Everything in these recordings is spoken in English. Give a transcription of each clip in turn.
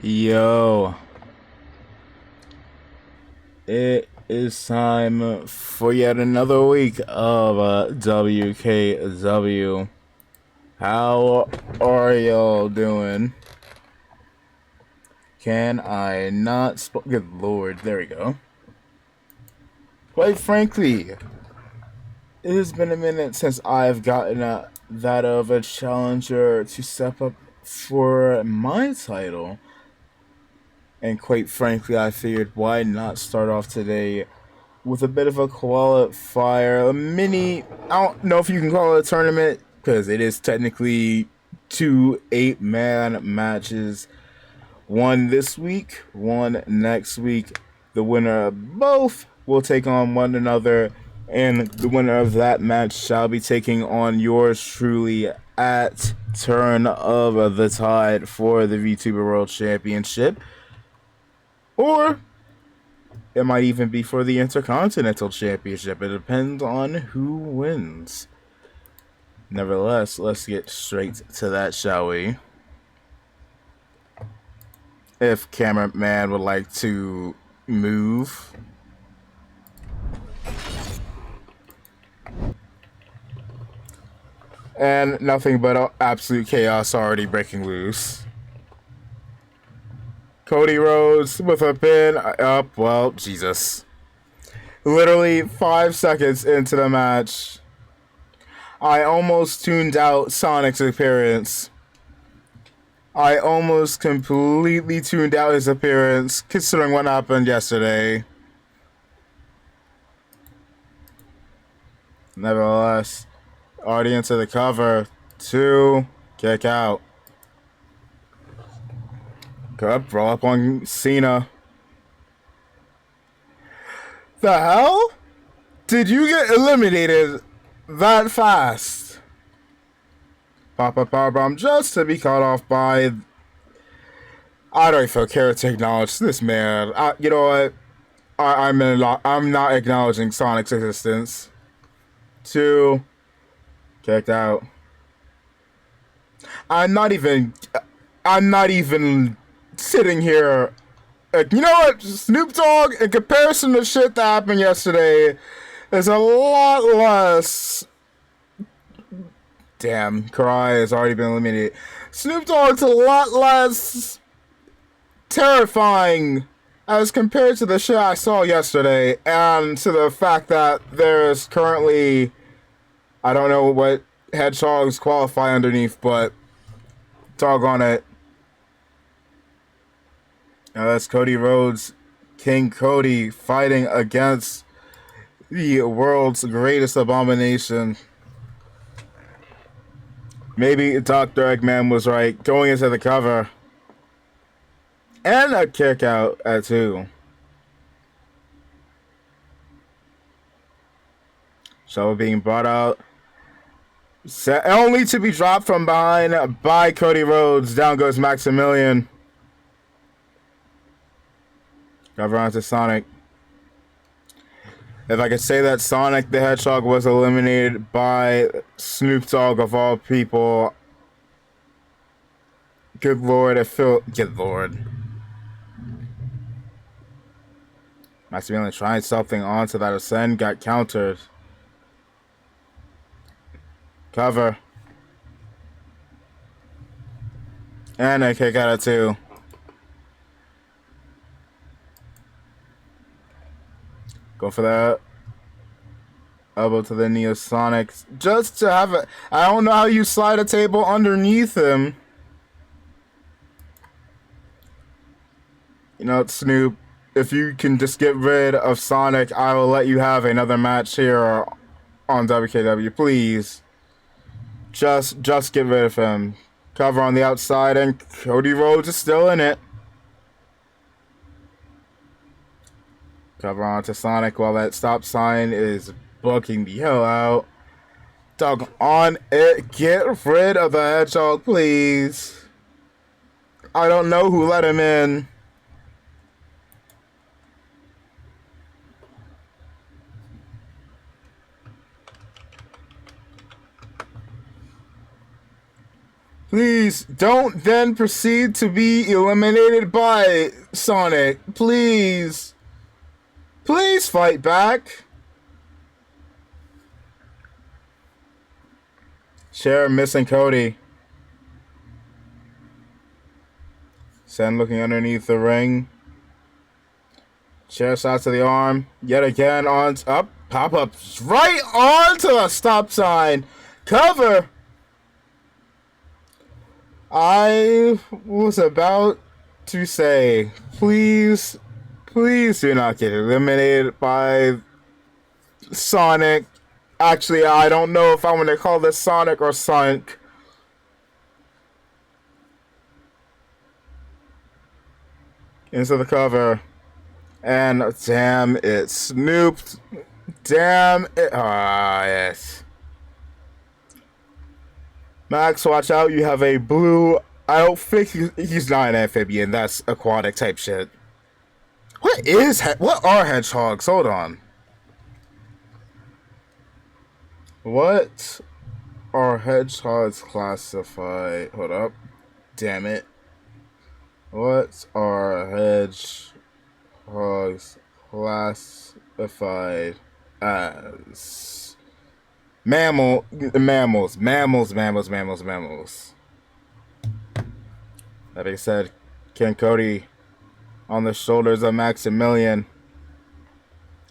Yo, it is time for yet another week of WKW. How are y'all doing? Can I not good lord, there we go. Quite frankly, it has been a minute since I've gotten that of a challenger to step up for my title. And quite frankly, I figured why not start off today with a bit of a qualifier, a mini, I don't know if you can call it a tournament, because it is technically 2 8-man matches. One this week, one next week. The winner of both will take on one another, and the winner of that match shall be taking on yours truly at Turn of the Tide for the VTuber World Championship. Or it might even be for the Intercontinental Championship. It depends on who wins. Nevertheless, let's get straight to that, shall we? If cameraman would like to move. And nothing but absolute chaos already breaking loose. Cody Rhodes with a pin up. Well, Jesus. Literally 5 seconds into the match, I almost tuned out Sonic's appearance. I almost completely tuned out his appearance, considering what happened yesterday. Nevertheless, audience of the cover, 2, kick out. Good, roll up on Cena. The hell? Did you get eliminated that fast? Pop-up powerbomb just to be caught off by... I don't even care to acknowledge this man. You know what? I'm not acknowledging Sonic's existence. 2, kicked out. I'm not even sitting here. You know what? Snoop Dogg, in comparison to shit that happened yesterday, is a lot less. Damn, Karai has already been eliminated. Snoop Dogg's a lot less terrifying as compared to the shit I saw yesterday, and to the fact that there's currently, I don't know what hedgehogs qualify underneath, but doggone it. Now that's Cody Rhodes, King Cody, fighting against the world's greatest abomination. Maybe Dr. Eggman was right, going into the cover. And a kick out at 2. Shovel being brought out. Only to be dropped from behind by Cody Rhodes. Down goes Maximilian. Cover onto Sonic. If I could say that Sonic the Hedgehog was eliminated by Snoop Dogg of all people, good lord, good lord. Maximilian trying something onto that ascend, got countered. Cover. And a kick out of 2. Go for that. Elbow to the Neosonics. Just to have it. I don't know how you slide a table underneath him. You know, Snoop, if you can just get rid of Sonic, I will let you have another match here on WKW, please. Just get rid of him. Cover on the outside, and Cody Rhodes is still in it. Cover onto Sonic while that stop sign is booking the hell out. Dog on it. Get rid of the hedgehog, please. I don't know who let him in. Please don't then proceed to be eliminated by Sonic. Please. Please fight back. Cher missing Cody. Sen looking underneath the ring. Chair shot to the arm. Yet again on up. Pop up right onto the stop sign. Cover. I was about to say, please do not get eliminated by Sonic. Actually, I don't know if I'm going to call this Sonic or Sonic. Into the cover. And damn it, snooped. Damn it. Ah, yes. Max, watch out. You have a blue outfit. He's not an amphibian. That's aquatic type shit. What are hedgehogs? Hold on. What are hedgehogs classified? Hold up. Damn it. What are hedgehogs classified as? Mammals. That being said, Ken Cody on the shoulders of Maximilian.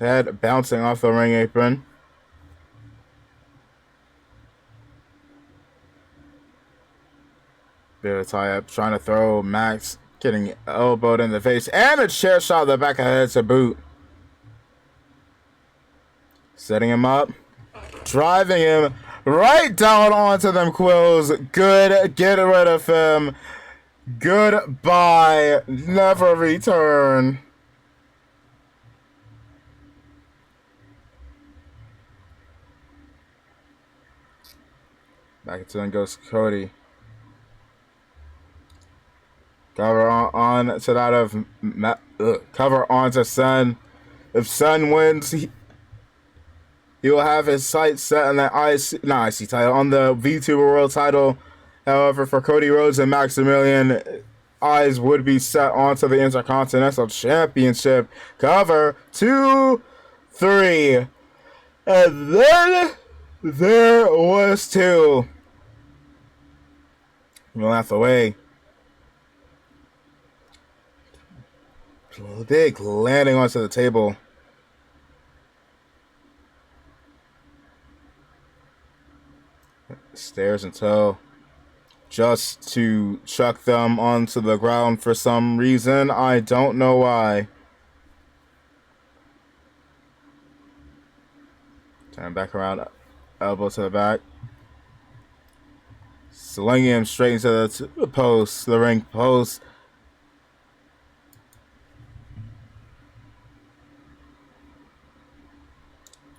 Head bouncing off the ring apron. Bit of a tie-up, trying to throw Max, getting elbowed in the face, and a chair shot in the back of the head to boot. Setting him up, driving him right down onto them quills. Good, get rid of him. Goodbye, never return. Back into him goes Cody. Cover on to that of cover on to Sun. If Sun wins, he will have his sights set on that IC title, on the VTuber World title. However, for Cody Rhodes and Maximilian, eyes would be set onto the Intercontinental Championship. Cover 2, 3, and then there was 2. We'll have to wait. Big landing onto the table. Stairs and toe. Just to chuck them onto the ground for some reason. I don't know why. Turn back around. Elbow to the back. Slinging him straight into the post. The ring post.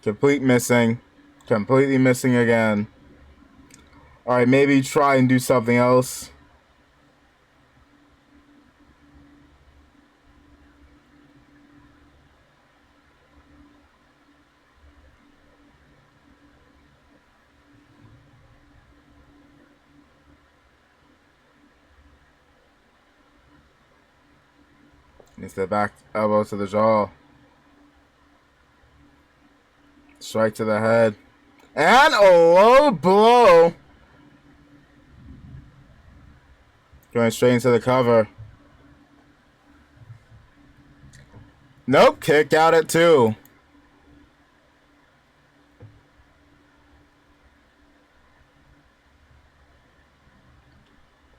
Completely missing again. Alright, maybe try and do something else. It's the back elbow to the jaw. Strike to the head. And a low blow. Going straight into the cover. Nope, kick out at 2.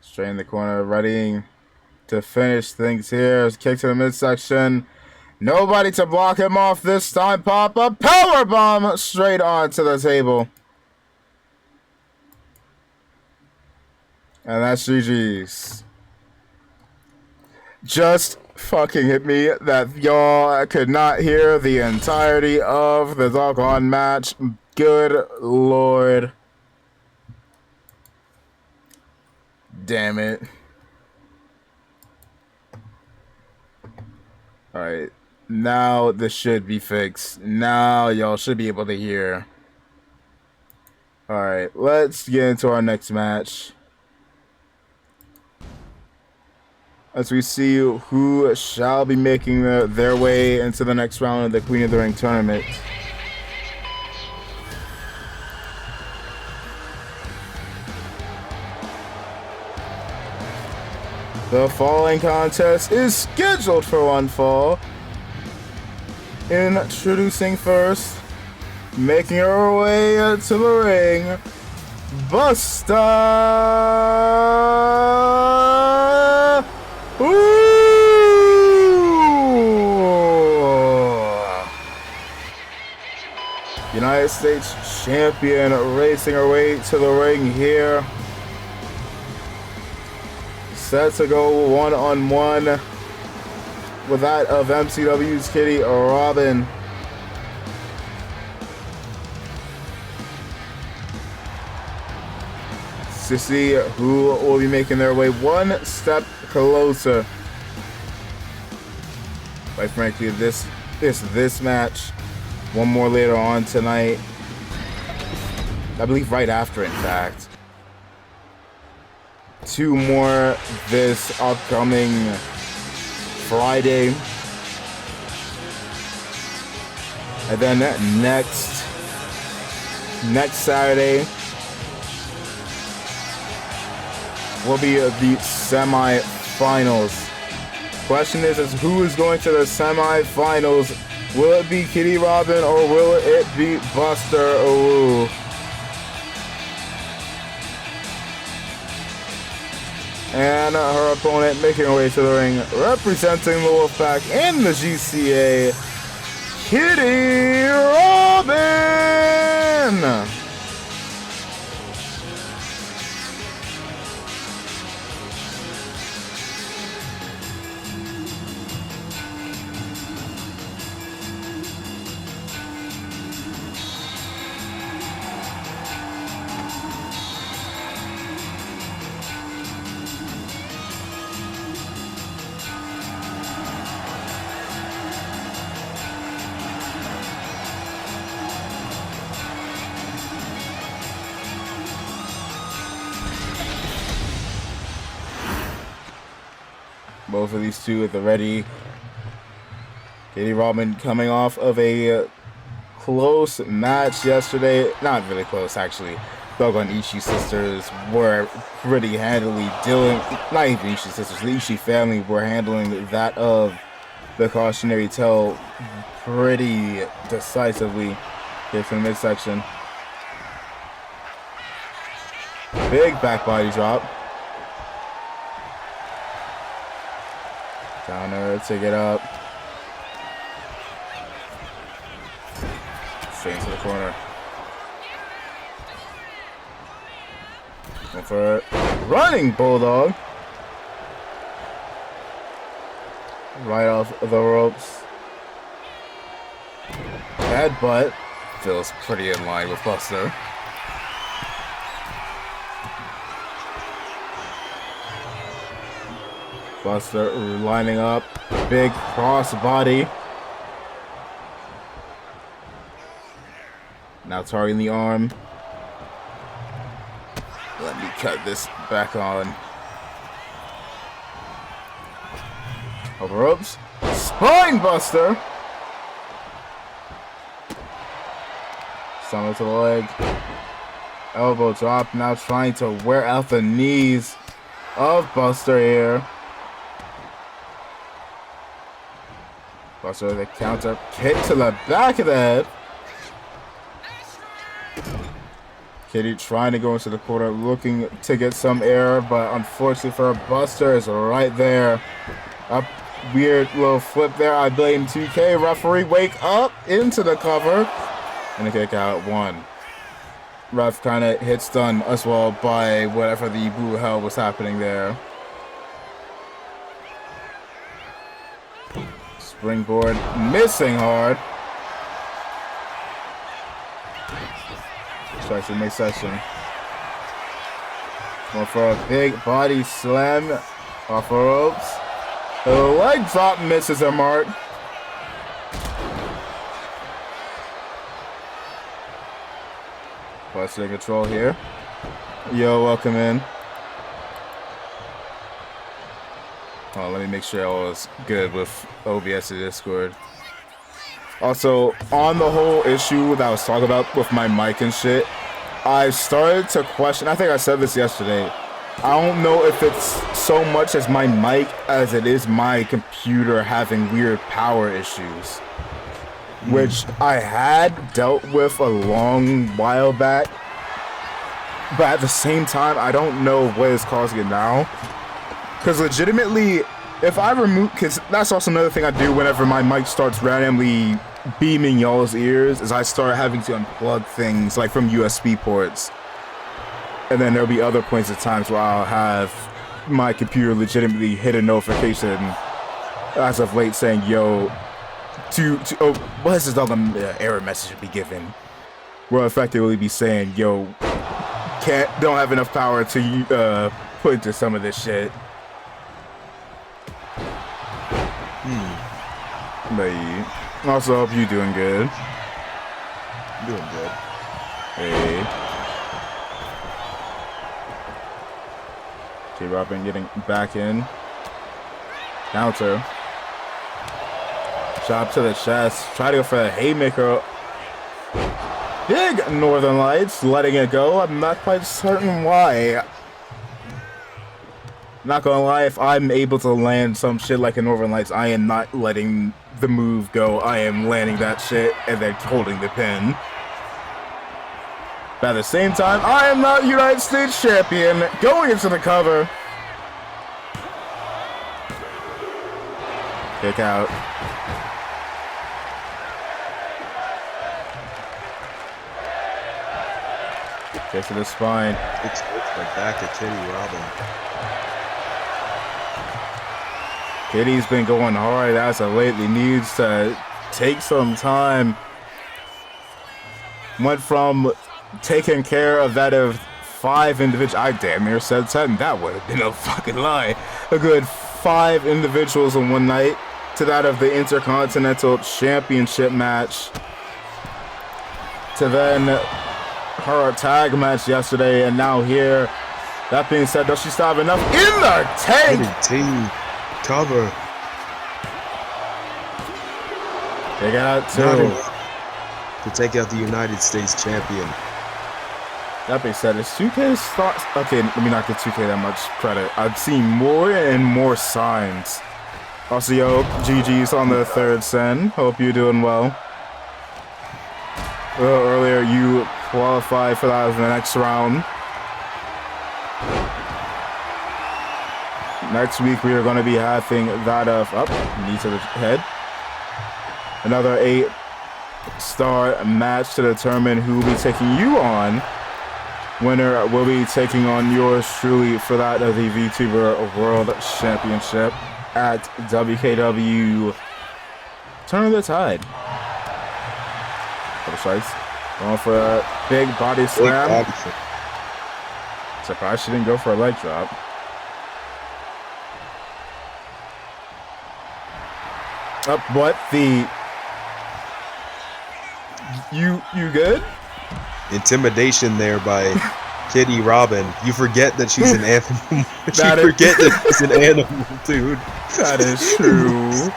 Straight in the corner, readying to finish things here. Kick to the midsection. Nobody to block him off this time. Pop up, power bomb straight onto the table. And that's GG's. Just fucking hit me that y'all could not hear the entirety of the doggone match. Good lord. Damn it. Alright. Now this should be fixed. Now y'all should be able to hear. Alright, let's get into our next match. as we see who shall be making their way into the next round of the Queen of the Ring tournament. The following contest is scheduled for one fall. Introducing first, making her way to the ring, Buster. United States champion racing her way to the ring here. Set to go one-on-one with that of MCW's Kitty Robin. To see who will be making their way one step closer. Quite frankly, this match, one more later on tonight. I believe right after, in fact. Two more this upcoming Friday. And then next Saturday will be the semi-finals. Question is who is going to the semi-finals? Will it be Kitty Robin or will it be Buster Owu? And her opponent making her way to the ring, representing the Wolfpack in the GCA, Kitty Robin! Both of these two at the ready. Kitty Robin coming off of a close match yesterday. Not really close, actually. Doggone Ishii sisters were pretty handily dealing. Not even Ishii sisters. The Ishii family were handling that of the cautionary tale pretty decisively. Here from the midsection. Big back body drop. Counter to get up. Straight into the corner. Going for it. Running Bulldog. Right off the ropes. Headbutt. Feels pretty in line with Buster. Buster lining up, big cross body. Now targeting the arm. Let me cut this back on. Over ropes. Spine Buster. Stomach to the leg. Elbow drop. Now trying to wear out the knees of Buster here. Buster with a counter kick to the back of the head. Kitty trying to go into the corner, looking to get some air, but unfortunately for her, Buster is right there. A weird little flip there. I blame 2K. Referee, wake up into the cover. And a kick out, one. Ref kind of hit stun as well by whatever the boo hell was happening there. Springboard missing hard. Strikes in midsection. Going for a big body slam off the ropes. The leg drop misses her mark. Buster in control here. Yo, welcome in. Hold on, let me make sure all is good with OBS and Discord. Also, on the whole issue that I was talking about with my mic and shit, I started to question, I think I said this yesterday, I don't know if it's so much as my mic as it is my computer having weird power issues. Which I had dealt with a long while back. But at the same time, I don't know what is causing it now. Because legitimately, if I remove... Because that's also another thing I do whenever my mic starts randomly beaming y'all's ears, is I start having to unplug things, like from USB ports. And then there'll be other points of times where I'll have my computer legitimately hit a notification as of late saying, yo, what is this other error message to be given? We'll effectively be saying, yo, don't have enough power to put into some of this shit. But yeah. Also hope you doing good. Doing good. Hey. Robin getting back in. Counter. Shot to the chest. Try to go for the haymaker. Big Northern Lights letting it go. I'm not quite certain why. Not gonna lie, if I'm able to land some shit like a Northern Lights, I am not letting the move go. I am landing that shit and then holding the pin. But at the same time, I am not United States champion. Going into the cover. Kick out. Kick to the spine. It's the back of Kitty Robin. Kitty's been going hard as of lately. Needs to take some time. Went from taking care of that of 5 individuals. I damn near said 10. That would have been a fucking lie. A good 5 individuals in one night to that of the Intercontinental Championship match. To then her tag match yesterday, and now here. That being said, does she still have enough in the tank? Team cover. They got two. To take out the United States champion. That being said, is 2K's thoughts? Okay, let me not give 2K that much credit. I've seen more and more signs. Also, yo, GG's on the 3rd send. Hope you're doing well. A little earlier, you qualified for that in the next round. Next week, we are going to be having that of knee to the head. Another 8-star match to determine who will be taking you on. Winner will be taking on yours truly for that of the VTuber World Championship at WKW Turn of the Tide. Couple strikes. Going for a big body slam. Surprised she didn't go for a leg drop. Up, what the? You good? Intimidation there by Kitty Robin. You forget that she's an animal. That she's an animal, dude. That is true.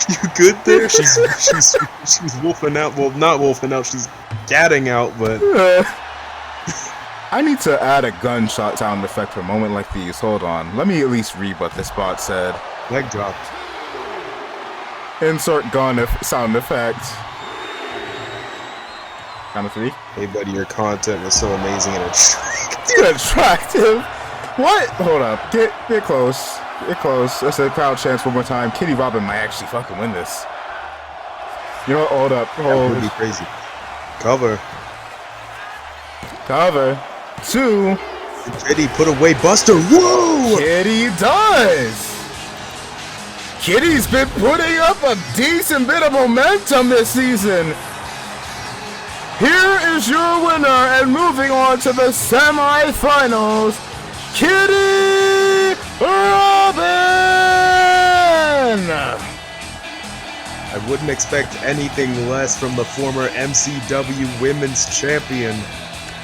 You good there? She's wolfing out. Well, not wolfing out. She's gatting out, but. I need to add a gunshot sound effect for a moment like these. Hold on. Let me at least read what this bot said. Leg dropped. Insert gun sound effect. Count of 3. Hey, buddy, your content was so amazing and attractive. What? Hold up. Get close. Get close. Let's say crowd chants one more time. Kitty Robin might actually fucking win this. You know what? Hold up. That would be crazy. Cover. 2. Kitty put away Buster. Whoa! Kitty does. Kitty's been putting up a decent bit of momentum this season. Here is your winner and moving on to the semifinals, Kitty Robin! I wouldn't expect anything less from the former MCW Women's Champion.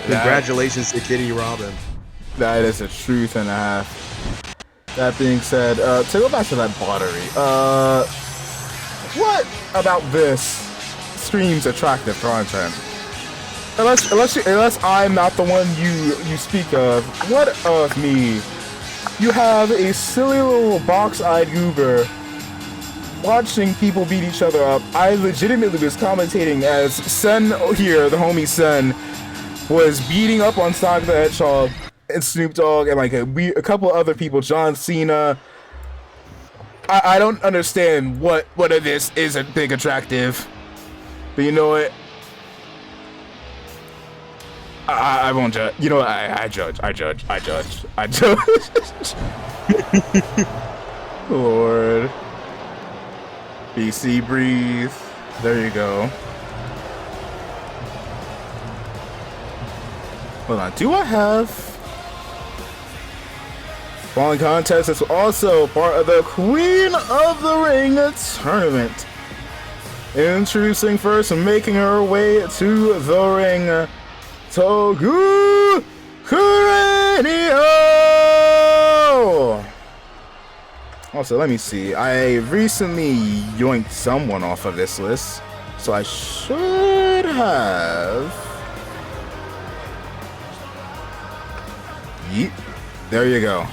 Congratulations to Kitty Robin. That is a truth and a half. That being said, to go back to that pottery, what about this screams attractive content? Unless I'm not the one you speak of, what of me? You have a silly little box-eyed goober watching people beat each other up. I legitimately was commentating as Sen here, the homie Sen, was beating up on Sonic the Hedgehog and Snoop Dogg and like a couple other people, John Cena. I don't understand what of this isn't big attractive. But you know what? I won't judge. You know what? I judge. Lord. BC breathe. There you go. Hold on. Do I have Falling Contest? Is also part of the Queen of the Ring tournament. Introducing first and making her way to the ring, Wkw Community. Also, let me see. I recently yoinked someone off of this list, so I should have. Yeet. There you go.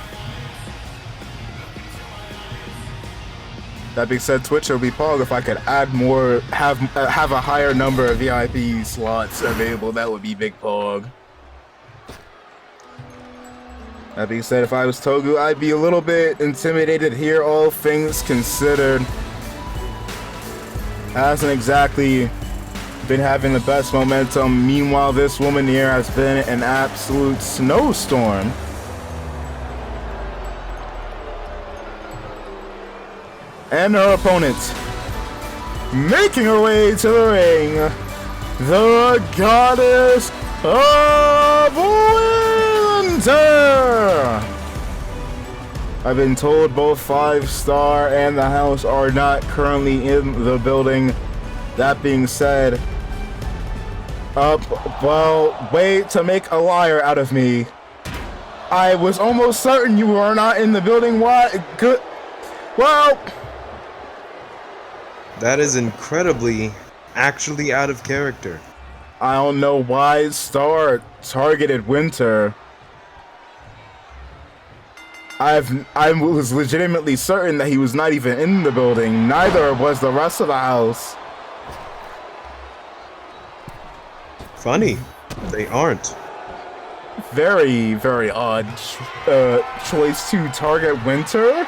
That being said, Twitch will be Pog. If I could add more, have a higher number of VIP slots available, that would be big Pog. That being said, if I was Togu, I'd be a little bit intimidated here, all things considered. Hasn't exactly been having the best momentum. Meanwhile, this woman here has been an absolute snowstorm. And her opponent, making her way to the ring, the Goddess of Winter. I've been told both 5-star and the house are not currently in the building. That being said, well, wait to make a liar out of me. I was almost certain you were not in the building. Why? Good. Well. That is incredibly actually out of character. I don't know why Star targeted Winter. I was legitimately certain that he was not even in the building. Neither was the rest of the house. Funny, they aren't. Very, very odd choice to target Winter.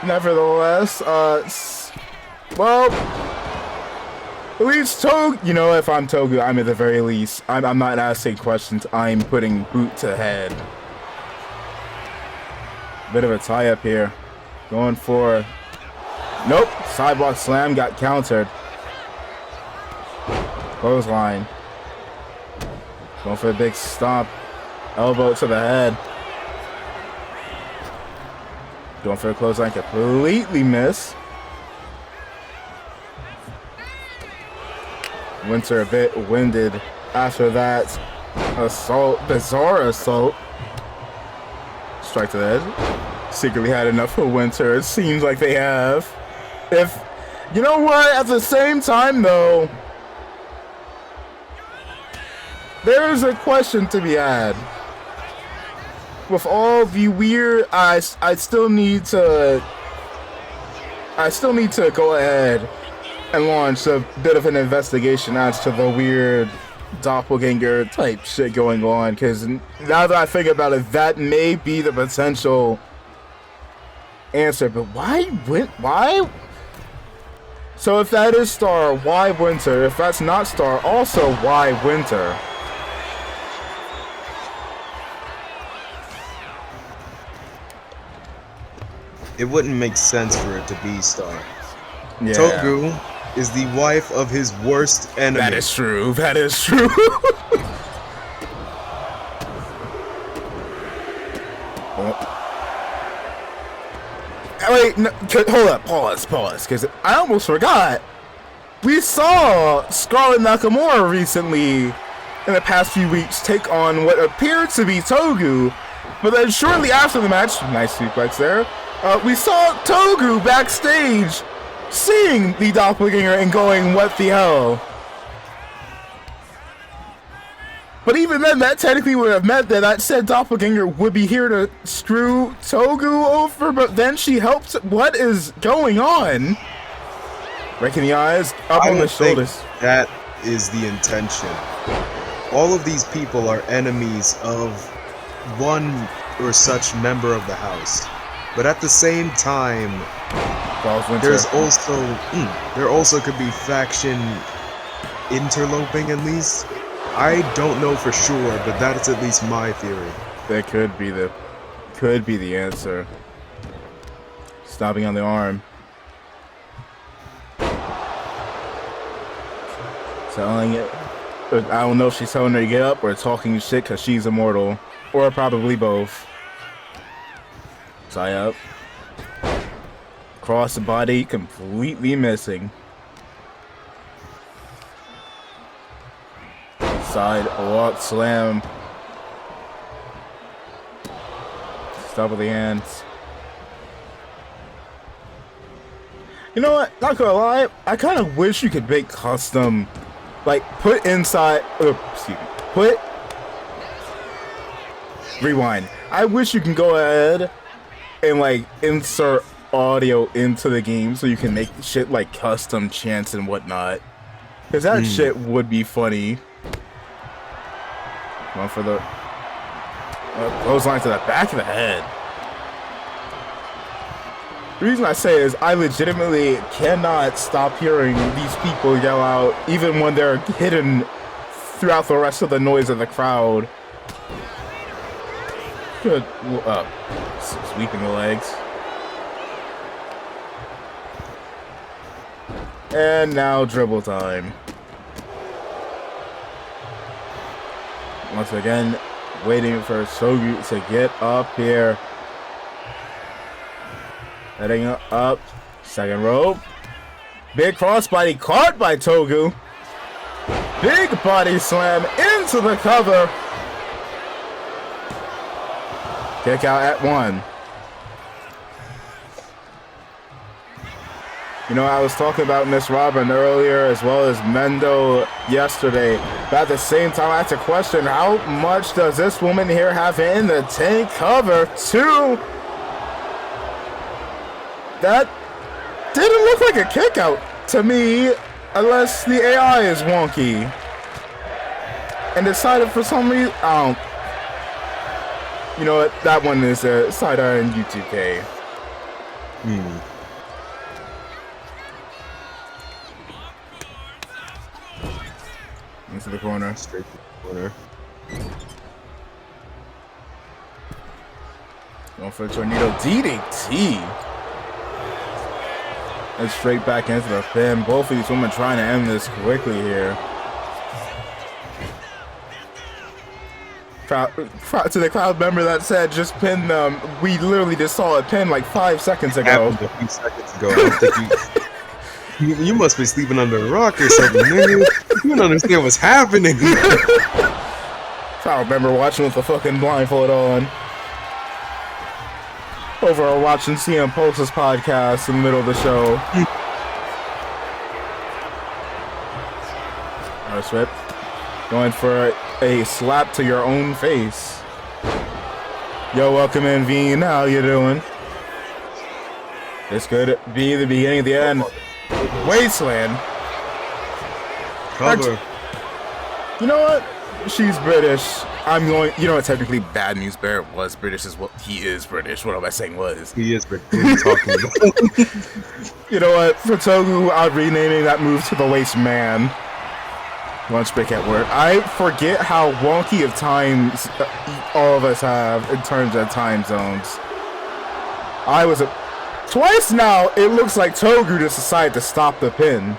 Nevertheless, well, at least Togu, you know, if I'm Togu, I'm at the very least, I'm not asking questions, I'm putting boot to head. Bit of a tie-up here. Going for, nope, sidewalk slam, got countered. Clothesline. Going for a big stomp, elbow to the head. Going for a clothesline, completely miss. Winter a bit winded after that assault, bizarre assault. Strike to the head. Secretly had enough for Winter. It seems like they have. If, you know what, at the same time though, there is a question to be had. With all the weird, I still need to go ahead and launch a bit of an investigation as to the weird doppelganger type shit going on, because now that I think about it, that may be the potential answer. But why? So if that is Star, why Winter? If that's not Star, also why Winter? It wouldn't make sense for it to be Star. Yeah. Togu is the wife of his worst enemy. That is true. That is true. Wait, no, hold up, pause, because I almost forgot. We saw Scarlett Nakamura recently, in the past few weeks, take on what appeared to be Togu, But then shortly after the match, nice suplex there, we saw Togu backstage seeing the doppelganger and going, what the hell? But even then, that technically would have meant that that said doppelganger would be here to screw Togu over, but then she helps. What is going on? Breaking the eyes, up on the shoulders. That is the intention. All of these people are enemies of one or such member of the house. But at the same time, there's also there also could be faction interloping at least. I don't know for sure, but that's at least my theory. That could be the answer. Stopping on the arm. Telling it. I don't know if she's telling her to get up or talking shit because she's immortal. Or probably both. Tie up. Cross the body, completely missing. Side walk slam. Stop with the hands. You know what? Not gonna lie, I kind of wish you could make custom, like put inside. Excuse me. Rewind. I wish you can go ahead and like insert audio into the game so you can make shit like custom chants and whatnot. Cause that shit would be funny. Going for the clothesline to the back of the head. The reason I say is I legitimately cannot stop hearing these people yell out even when they're hidden throughout the rest of the noise of the crowd. Good. Sweeping the legs. And now dribble time. Once again, waiting for Togu to get up here. Heading up. Second rope. Big crossbody caught by Togu. Big body slam into the cover. Kick out at 1. You know, I was talking about Miss Robin earlier as well as Mendo yesterday. But at the same time, I had to question how much does this woman here have in the tank? Cover 2. That didn't look like a kick out to me, unless the AI is wonky. And decided for some reason, you know what, that one is a side eye in U2K. Into the corner. Straight to the corner. Going for a tornado DDT. And straight back into the pin. Both of these women trying to end this quickly here. To the crowd member that said just pin them. We literally just saw it pin like 5 seconds ago. Happened a few seconds ago. I don't think you must be sleeping under a rock or something, nigga. You don't understand what's happening. Crowd member watching with the fucking blindfold on. Over watching CM Pulse's podcast in the middle of the show. Nice whip. Going for a slap to your own face. Yo, welcome in, Veen. How you doing? This could be the beginning of the end. Wasteland. Cover. You know what? She's British. I'm going. You know what? Technically, Bad News Bear was British as well. He is British. What am I saying? Was he is British? What are you talking about? You know what? For Togu, I'm renaming that move to the Waste Man. Lunch break at work. I forget how wonky of times all of us have in terms of time zones. I was twice now. It looks like Togu just decided to stop the pin.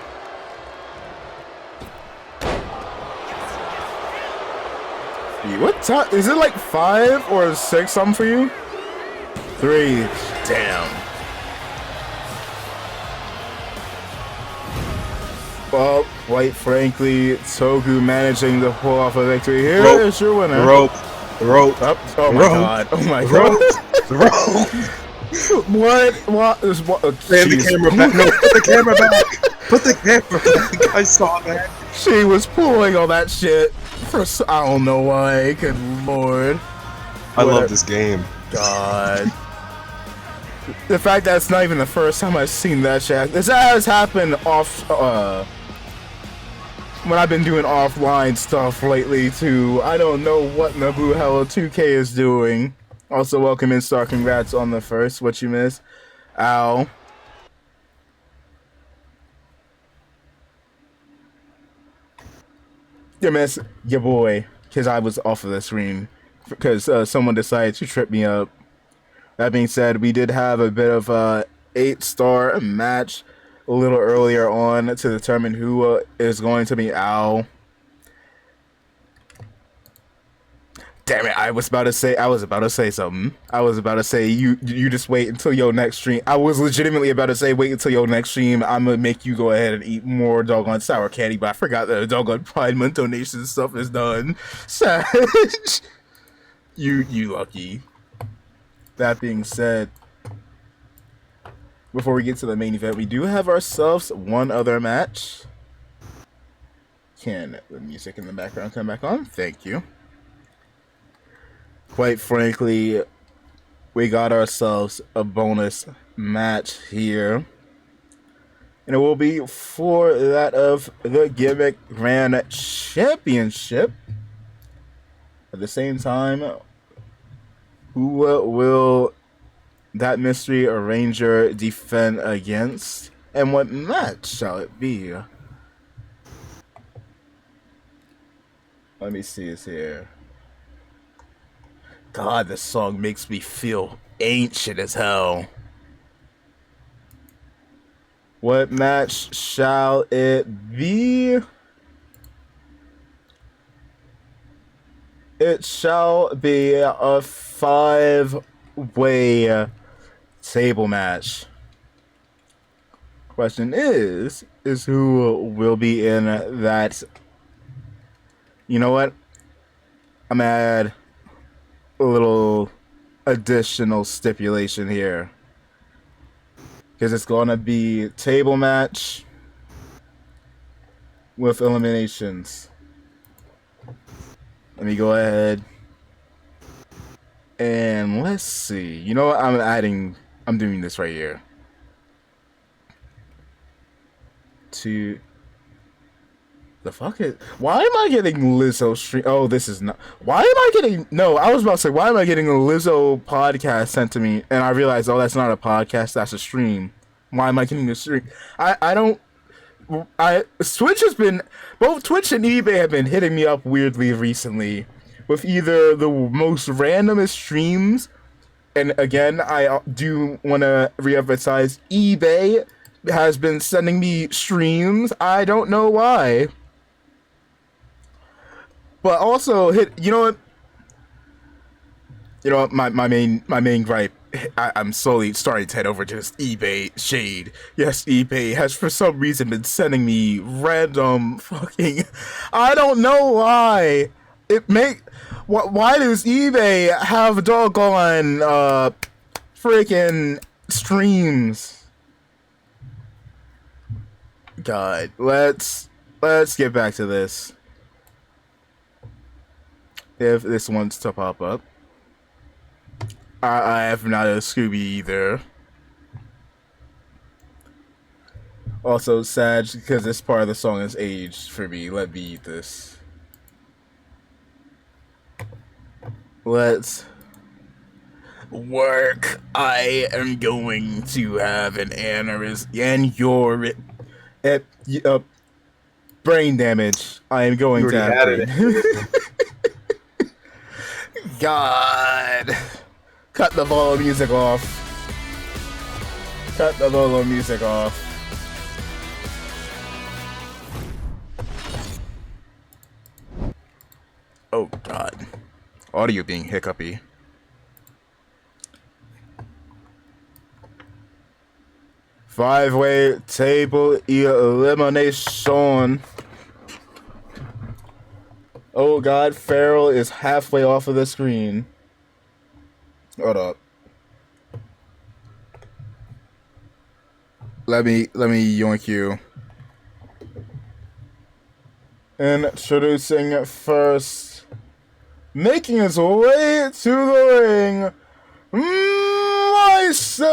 What time is it? Like 5 or 6 something for you? 3. Damn. Well, quite frankly, Togu managing to pull off a victory here. Is your winner. Rope. Rope. Oh my Rope. god. Oh my god. Rope. Rope. What is what? Stand the camera back. No, put the camera back. Put the camera back. I saw that. She was pulling all that shit for I don't know why. Good lord. I love this game. God. The fact that it's not even the first time I've seen that shit. This has happened off when I've been doing offline stuff lately too. I don't know what Naboo Hello 2K is doing. Also, welcome in, Star. Congrats on the first. What you missed? Ow. You miss your boy, because I was off of the screen. Because someone decided to trip me up. That being said, we did have a bit of a 8-star match a little earlier on to determine who is going to be Ow. Damn it! I was about to say something. I was about to say you just wait until your next stream. I was legitimately about to say wait until your next stream. I'm gonna make you go ahead and eat more doggone sour candy, but I forgot that the doggone Pride Month donation stuff is done. Savage. You lucky. That being said, before we get to the main event, we do have ourselves one other match. Can the music in the background come back on? Thank you. Quite frankly, we got ourselves a bonus match here. And it will be for that of the Gimmick Grand Championship. At the same time, who will that mystery arranger defend against? And what match shall it be? Let me see this here. God, this song makes me feel ancient as hell. What match shall it be? It shall be a 5-way table match. Question is who will be in that? You know what? I'm gonna add a little additional stipulation here, because it's gonna be table match with eliminations. Let me go ahead and let's see. You know what? I'm doing this right here. To the fuck is? Why am I getting Lizzo stream? Oh, this is not. Why am I getting? No, I was about to say, why am I getting a Lizzo podcast sent to me? And I realized, oh, that's not a podcast. That's a stream. Why am I getting a stream? I don't. Twitch has been, both Twitch and eBay have been hitting me up weirdly recently with either the most randomest streams, and again, I do want to reemphasize, eBay has been sending me streams. I don't know why. But also, you know what, my main gripe, I'm slowly starting to head over to this eBay shade. Yes, eBay has for some reason been sending me random fucking, I don't know why. Why does eBay have doggone freaking streams? God, let's get back to this. If this wants to pop up. I have not a Scooby either. Also, sad because this part of the song is aged for me. Let me eat this. Let's work. I am going to have an aneurysm and your brain damage. I am going to have brain. God. Cut the volume music off. Cut the volume music off. Oh God. Audio being hiccupy. Five-way table elimination. Oh god, Farrell is halfway off of the screen. Hold up. Let me yoink you. Introducing first, making his way to the ring, Meister!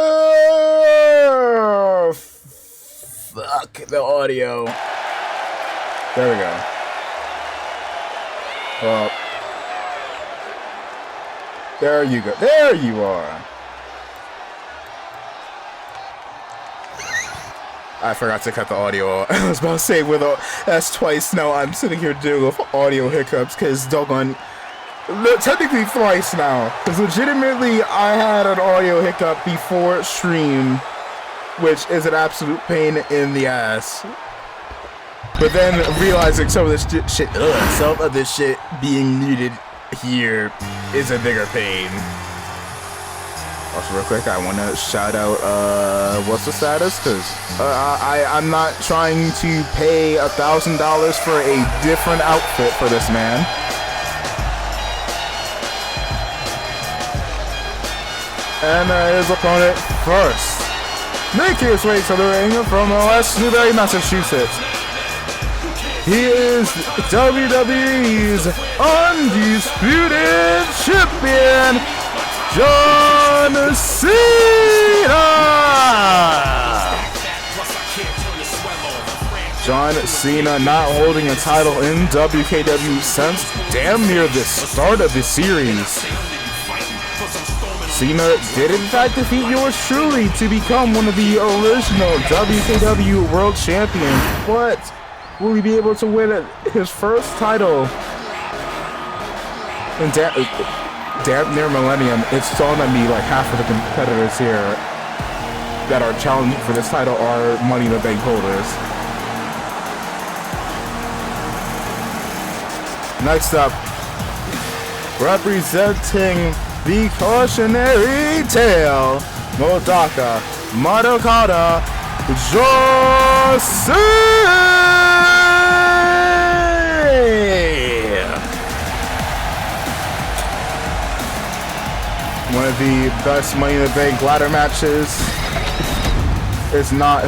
Fuck the audio. There we go. Well, there you go. There you are. I forgot to cut the audio. I was about to say, that's twice now I'm sitting here dealing with audio hiccups, because doggone, technically thrice now, because legitimately I had an audio hiccup before stream, which is an absolute pain in the ass. But then realizing some of this shit being muted here is a bigger pain. Also, real quick, I want to shout out, what's the status? Because I'm not trying to pay $1,000 for a different outfit for this man. And his opponent first, making his way to the ring from West Newbury, Massachusetts. He is WWE's undisputed champion, John Cena! John Cena not holding a title in WKW since damn near the start of the series. Cena did in fact defeat yours truly to become one of the original WKW World Champions, but will he be able to win his first title in damn near millennium? It's dawned on me like half of the competitors here that are challenging for this title are Money in the Bank holders. Next up, representing the cautionary tale, Modaka Madokata Jose! One of the best Money in the Bank ladder matches. It's not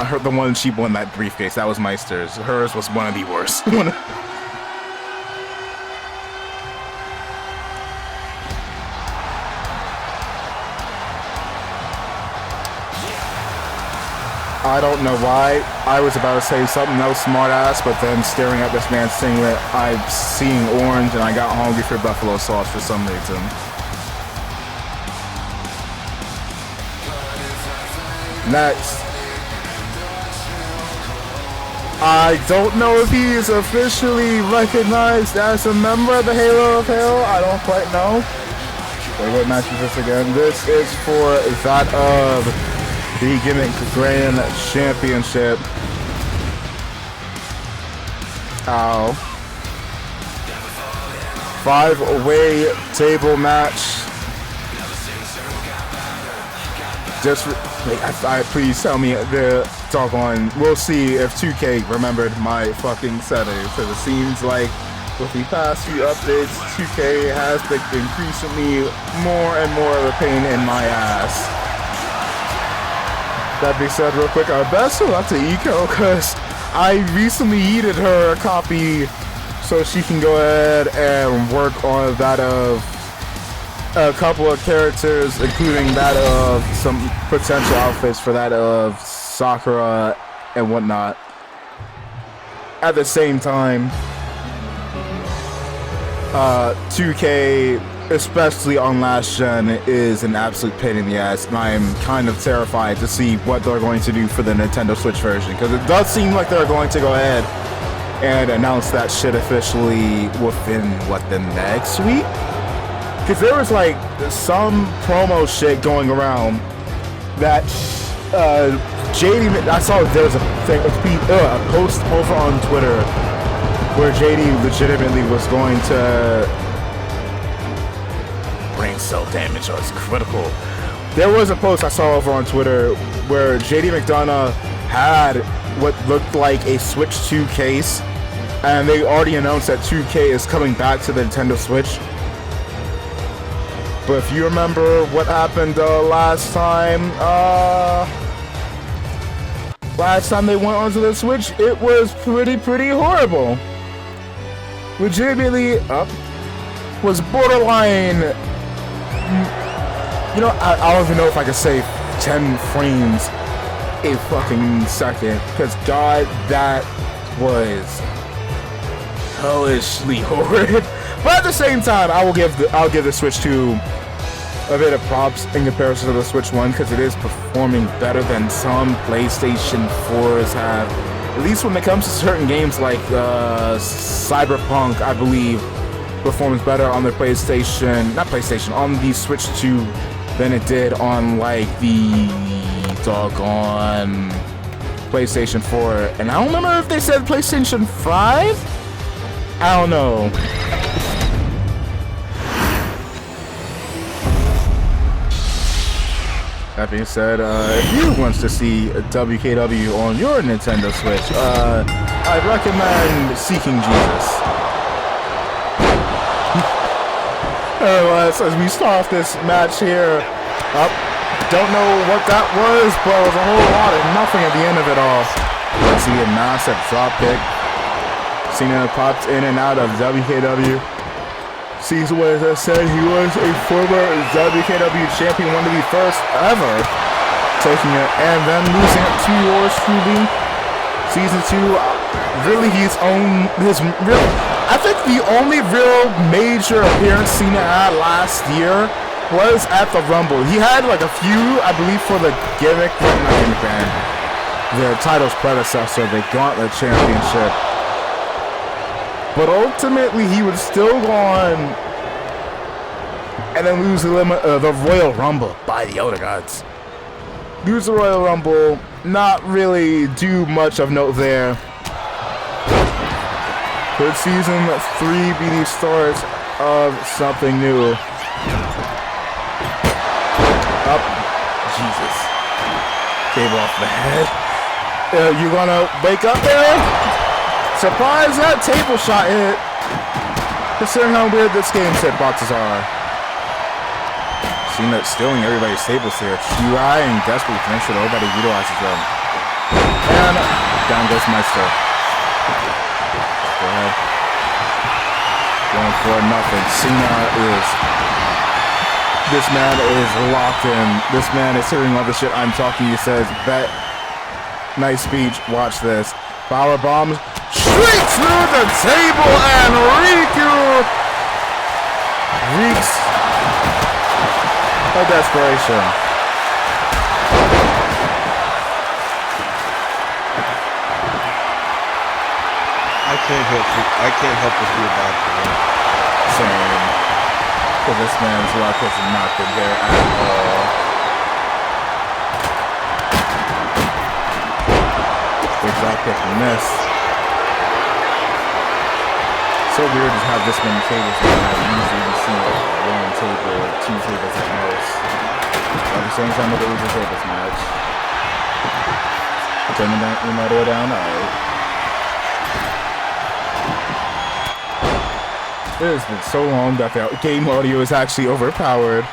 her, the one she won that briefcase. That was Meister's. Hers was one of the worst. I don't know why. I was about to say something else smart ass, but then staring at this man's singlet, I'm seeing orange and I got hungry for buffalo sauce for some reason. Next. I don't know if he is officially recognized as a member of the Halo of Hell. I don't quite know. Wait, what match is this again? This is for that of the Gimmick Grand Championship. Ow. 5-way table match. Just please tell me the doggone. We'll see if 2K remembered my fucking settings, because it seems like with the past few updates, 2K has been increasingly more and more of a pain in my ass. That being said, real quick, best of luck to Eco, because I recently yeeted her a copy so she can go ahead and work on that of a couple of characters, including that of some potential outfits for that of Sakura and whatnot. At the same time, 2K, especially on last gen, is an absolute pain in the ass, and I am kind of terrified to see what they're going to do for the Nintendo Switch version, because it does seem like they're going to go ahead and announce that shit officially within, what, the next week? Because there was like some promo shit going around that JD, I saw there was a post over on Twitter where JD legitimately was going to brain cell damage was critical. There was a post I saw over on Twitter where JD McDonough had what looked like a Switch 2 case and they already announced that 2K is coming back to the Nintendo Switch. But if you remember what happened last time they went onto the Switch, it was pretty horrible. Legitimately, was borderline. You know, I don't even know if I could say 10 frames a fucking second, because God, that was hellishly horrid. But at the same time, I'll give the Switch 2 a bit of props in comparison to the Switch 1, because it is performing better than some PlayStation 4s have. At least when it comes to certain games like Cyberpunk, I believe, performs better on the on the Switch 2 than it did on like the doggone PlayStation 4. And I don't remember if they said PlayStation 5? I don't know. That being said, if you want to see WKW on your Nintendo Switch, I'd recommend Seeking Jesus. Anyways, as we start off this match here, don't know what that was, but it was a whole lot of nothing at the end of it all. Let's see a massive drop kick. Cena pops in and out of WKW. Sees what I said, he was a former WKW champion, one to be first ever taking it and then losing it to yours truly. Season 2, really I think the only real major appearance Cena had last year was at the Rumble. He had like a few, I believe, for the gimmick, not gimmick band, the title's predecessor, the Gauntlet Championship. But ultimately, he would still go on and then lose the Royal Rumble by the Elder Gods. Lose the Royal Rumble, not really do much of note there. Could season 3 be the start of something new? Up, Jesus. Cable off the head. You gonna wake up there? Surprised that table shot hit, considering how weird this game's hitboxes are. Cena stealing everybody's tables here. Try and desperately finish it. Nobody utilizes them. And down goes Meister. Go ahead. Going for nothing. This man is locked in. This man is hearing all the shit I'm talking. He says, bet. Nice speech. Watch this. Power bombs. Straight through the table, and Riku reeks of desperation. I can't help but feel bad for him. Same. Because this man's luck has not been there at all. Big drop kick and miss. So weird to have this many tables now. Usually you see one table, 2 tables at most. At the same time, it was a tables match. Turning the audio down, alright. It has been so long that the game audio is actually overpowered.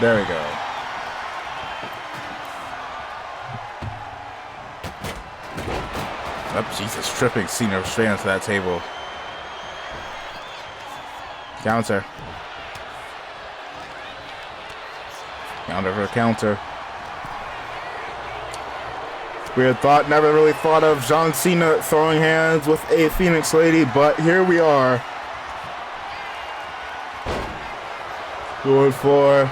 There we go. Oh, Jesus, tripping Cena straight onto that table. Counter. Counter for a counter. Weird thought, never really thought of John Cena throwing hands with a Phoenix Lady, but here we are. Going for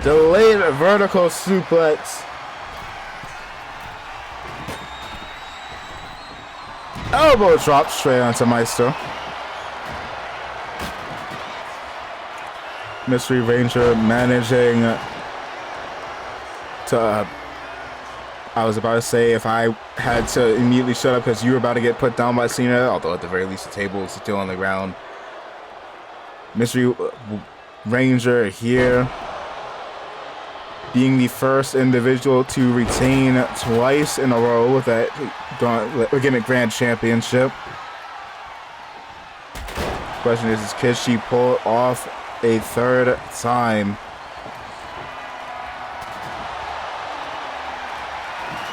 delayed vertical suplex. Elbow drop straight onto Meister. Mystery Ranger managing to... I was about to say if I had to immediately shut up because you were about to get put down by Cena, although at the very least the table is still on the ground. Mystery Ranger here. being the first individual to retain twice in a row with that Gimmick Grand Championship. Question is can she pull it off a third time?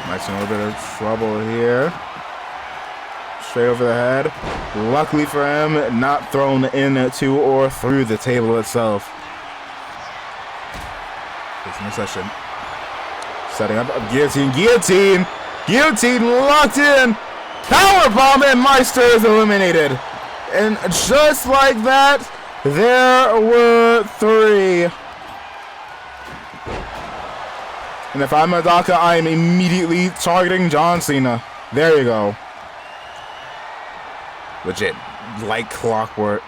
Mike's in a little bit of trouble here. Straight over the head. Luckily for him, not thrown into or through the table itself. It's in session. Setting up a guillotine. Guillotine! Guillotine locked in! Powerbomb, and Meister is eliminated. And just like that, there were 3. And if I'm Madaka, I am immediately targeting John Cena. There you go. Legit. Like clockwork.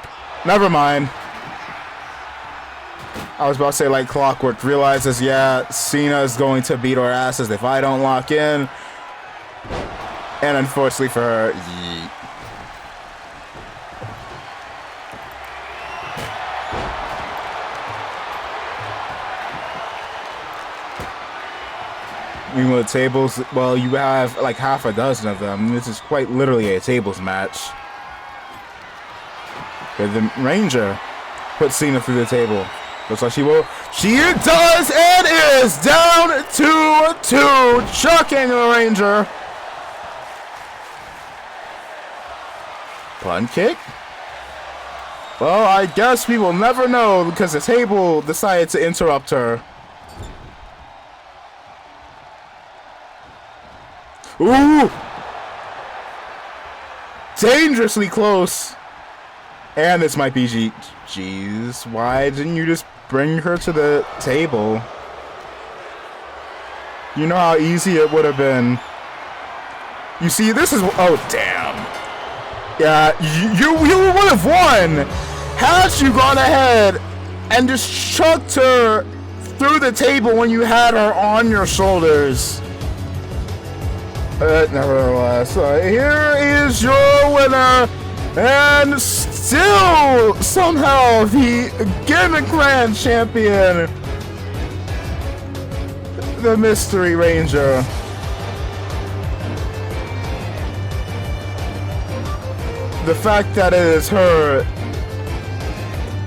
Never mind. I was about to say like clockwork. Realizes, yeah, Cena is going to beat our asses if I don't lock in. And unfortunately for her, yeet. You know, the tables, well, you have like half a dozen of them. This is quite literally a tables match. But the Ranger puts Cena through the table. Looks like she will. She does and is down 2-2. Chucking the Ranger. Pun kick? Well, I guess we will never know because the table decided to interrupt her. Ooh! Dangerously close. And this might be Jeez, why didn't you just bring her to the table? You know how easy it would have been. You see, this is... Oh, damn. Yeah, you would have won had you gone ahead and just chucked her through the table when you had her on your shoulders. Nevertheless, here is your winner, and still somehow the Gimmick Grand Champion, the Mystery Ranger. The fact that it is her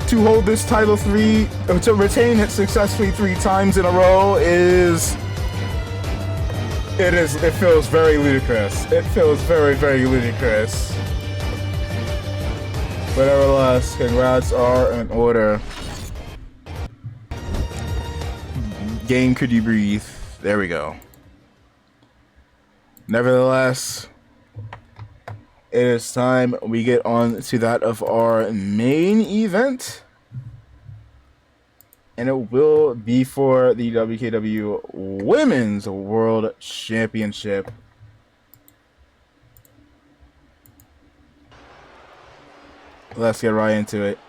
to hold this title to retain it successfully 3 times in a row is... It feels very ludicrous. It feels very, very ludicrous. But nevertheless, congrats are in order. Game, could you breathe? There we go. Nevertheless, it is time we get on to that of our main event. And it will be for the WKW Women's World Championship. Let's get right into it.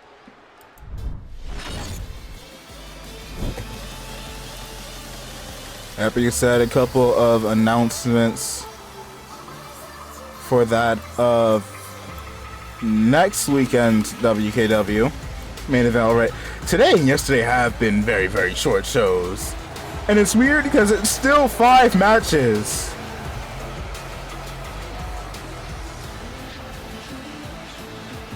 That being said, a couple of announcements for that of next weekend's WKW main event. Alright, today and yesterday have been very, very short shows, and it's weird because it's still 5 matches.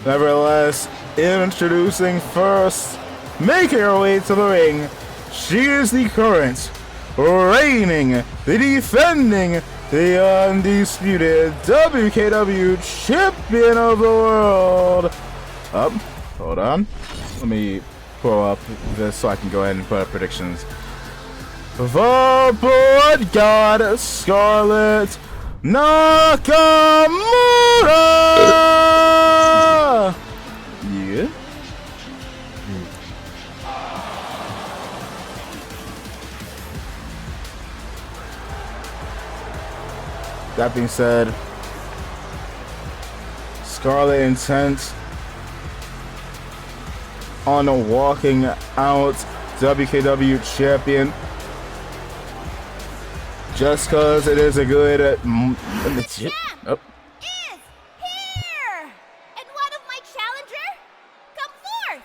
Nevertheless, introducing first, making her way to the ring, she is the current, reigning, the defending, the undisputed WKW Champion of the World. Hold on. Let me pull up this so I can go ahead and put up predictions. The Blood God, Scarlett Nakamura! Yeah? That being said, Scarlett intent on walking out WKW champion just because it is a good Champ is here, and one of my challenger, come forth.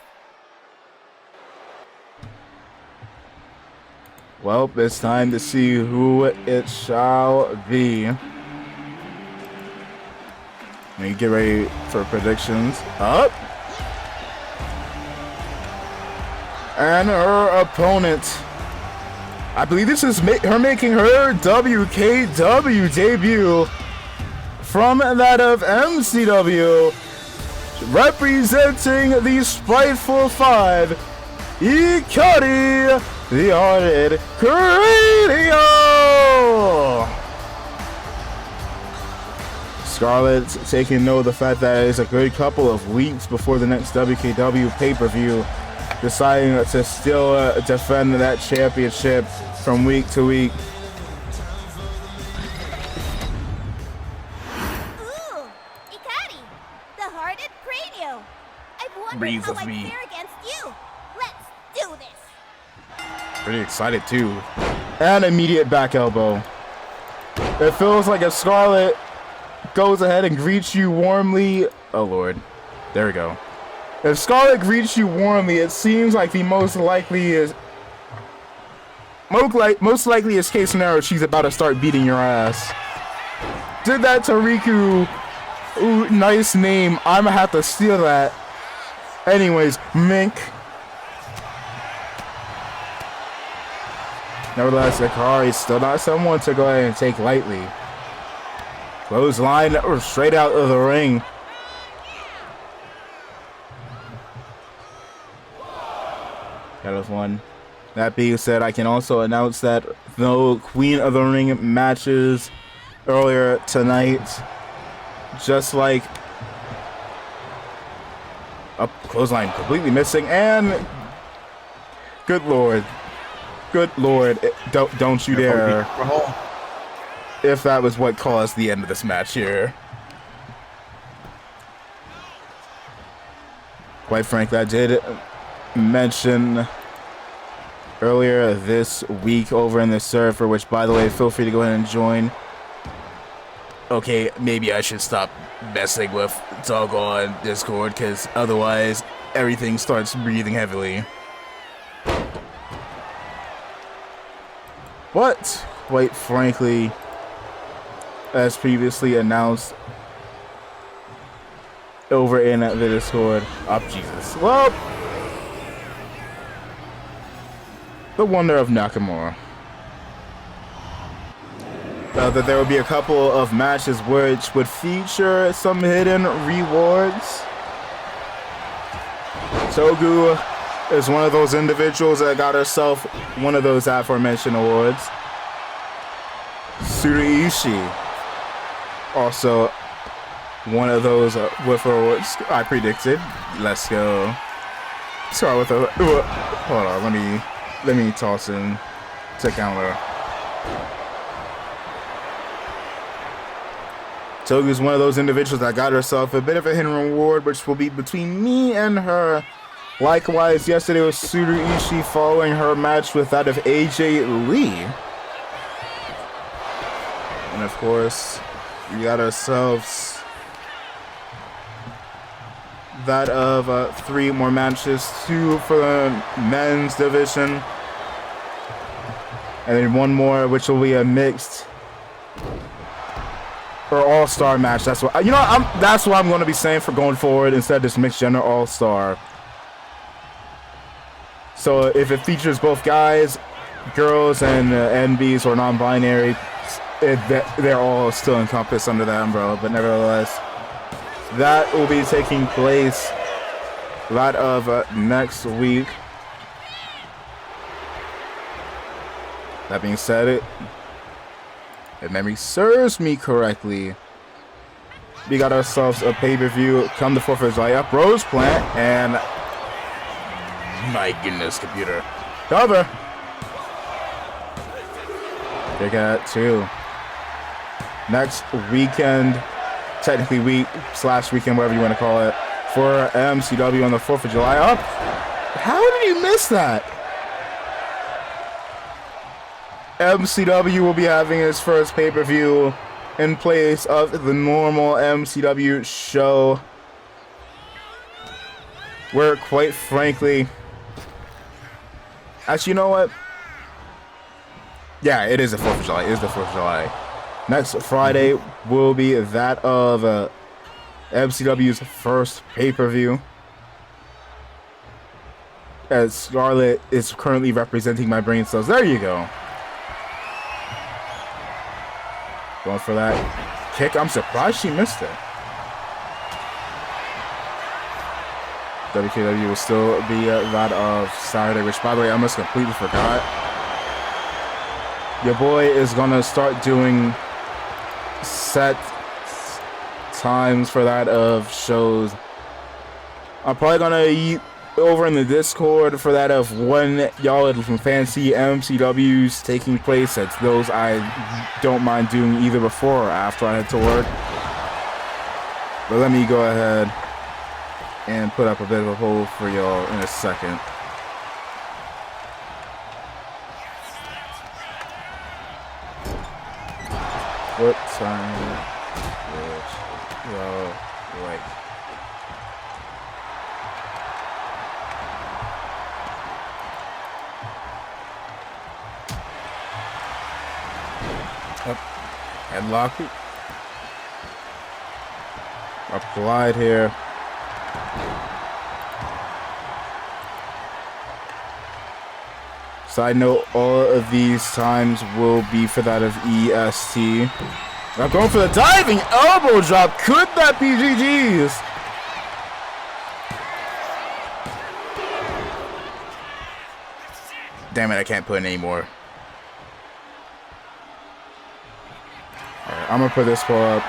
Well, it's time to see who it shall be. Let me get ready for predictions. Up. And her opponent. I believe this is her making her WKW debut from that of MCW. Representing the Spiteful Five, Wkw the Hearted Radio. Scarlett taking note of the fact that it's a good couple of weeks before the next WKW pay-per-view, deciding to still defend that championship from week to week. Ooh, Wkw, the Hearted Radio. I've wondered Breathe how of I'd me. fare against you. Let's do this. Pretty excited too. And immediate back elbow. It feels like if Scarlett goes ahead and greets you warmly. Oh Lord. There we go. If Scarlett greets you warmly, it seems like the most likely case scenario, she's about to start beating your ass. Did that to Riku. Ooh, nice name. I'ma have to steal that. Anyways, Mink. Nevertheless, Akari is still not someone to go ahead and take lightly. Clothesline or straight out of the ring. That was one. That being said, I can also announce that no Queen of the Ring matches earlier tonight. Just like a clothesline completely missing, and good lord. Good lord, don't you dare. If that was what caused the end of this match here. Quite frankly, I did mention earlier this week over in the server, which by the way, feel free to go ahead and join. Okay, maybe I should stop messing with doggone Discord, because otherwise everything starts breathing heavily. But, quite frankly, as previously announced over in the Discord, Jesus. Well, the wonder of Nakamura. That there will be a couple of matches which would feature some hidden rewards. Togu is one of those individuals that got herself one of those aforementioned awards. Tsuruishi, also one of those with her awards I predicted. Let's go. Start with a hold on. Let me toss in to counter. Togu's one of those individuals that got herself a bit of a hidden reward, which will be between me and her. Likewise, yesterday was Tsuruishi following her match with that of AJ Lee. And of course, we got ourselves that of 3 more matches, 2 for the men's division, and then 1 more, which will be a mixed or all-star match. That's what that's what I'm going to be saying for going forward instead of this mixed gender all-star. So if it features both guys, girls, and NBs or non-binary, they're all still encompassed under that umbrella. But nevertheless, that will be taking place that of next week. That being said, if memory serves me correctly, we got ourselves a pay-per-view come the 4th of July up Rose Plant, and my goodness, computer. Cover! They got 2. Next weekend, technically weekend, whatever you want to call it, for MCW on the 4th of July up. How did you miss that? MCW will be having its first pay-per-view in place of the normal MCW show, where quite frankly, actually, you know what? Yeah, it is the 4th of July. It is the 4th of July. Next Friday will be that of MCW's first pay-per-view. As Scarlett is currently representing my brain cells. There you go. Going for that kick. I'm surprised she missed it. WKW will still be that of Saturday, which, by the way, I almost completely forgot. Your boy is going to start doing set times for that of shows. I'm probably going to eat over in the Discord for that of when y'all from fancy MCWs taking place. That's those I don't mind doing either before or after I head to work. But let me go ahead and put up a bit of a poll for y'all in a second. What time would y'all like? Up. Headlock it. Applied here. Side note, all of these times will be for that of EST. I'm going for the diving elbow drop. Could that be GG's? Damn it, I can't put in any more. Alright, I'm gonna put this pull up.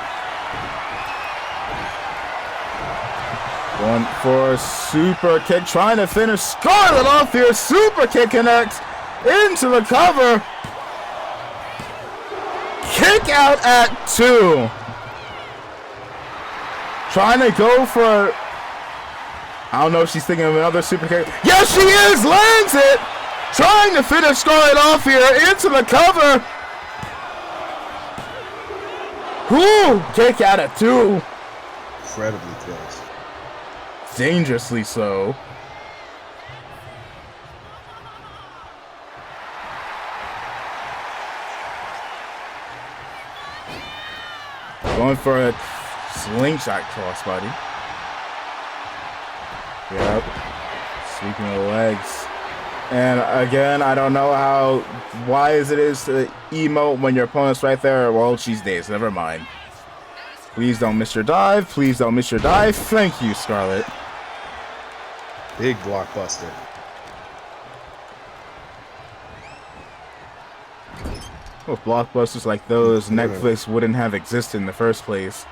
Going for a super kick, trying to finish Scarlett off here. Super kick connects into the cover. Kick out at 2. Trying to go for, I don't know if she's thinking of another super kick. Yes, she is! Lands it! Trying to finish Scarlett off here into the cover. Ooh, kick out at 2. Incredibly close. Dangerously so. Going for a slingshot crossbody. Yep. Sweeping the legs. And again, I don't know how wise it is to emote when your opponent's right there. Well, she's dazed. Never mind. Please don't miss your dive. Please don't miss your dive. Thank you, Scarlett. Big blockbuster. With blockbusters like those, Netflix wouldn't have existed in the first place.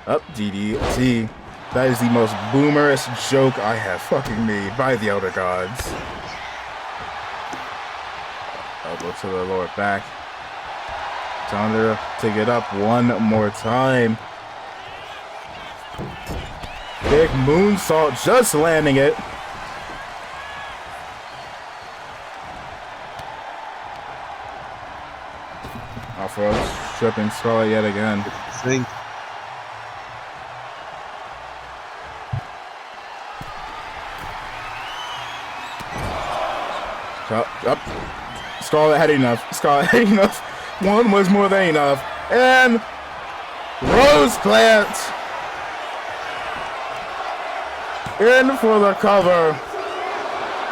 Up, DDT. That is the most boomerous joke I have fucking made by the Elder Gods. Elbow to the lower back. Thunder to get up one more time. Big moonsault, just landing it. Off road, tripping Scarlett yet again. Think. Up. Scarlett had enough. Scarlett had enough. One was more than enough. And Rose Plant in for the cover.